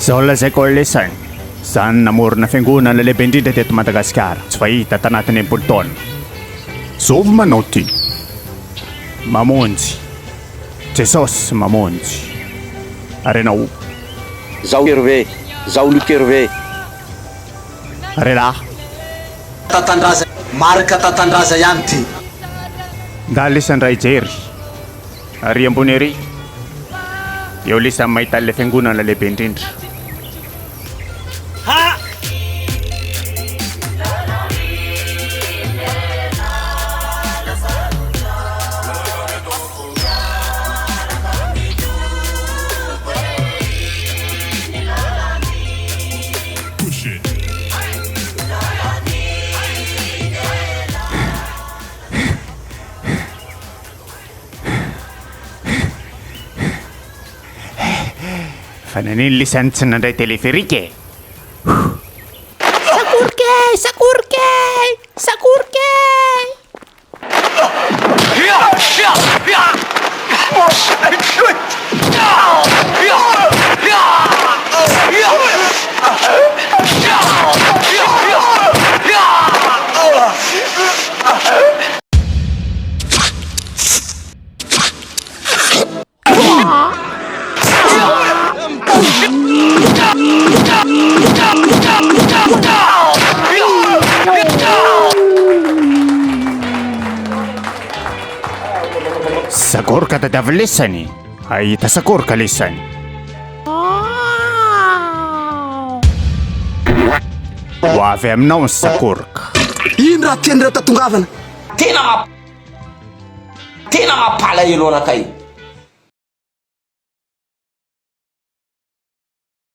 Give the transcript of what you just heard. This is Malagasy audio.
Zaho lazaiko lesany zany namorona fiangonana lehibe indrindra teto Madagasikara tsy fahita tanatin'ny 70 taona. Zovy manao ty mamonjy Jesosy mamonjy arenao Zao Hervé, zao Luc Hervé. arelahy Tatandraza marika tatandraza ihany ty. nda lisandray jery ary ambony ery eo lisan'ny mahita le fiangonana lehibe indrindra. Fananiny lisan'ny tsy nandray teleferika e. Sakorka tadiavy lesany ahita sakorka lesany. Ho avy aminao ny sakorka. Ino raha tian'ireo tatongavana? Tena mapala elo anakay.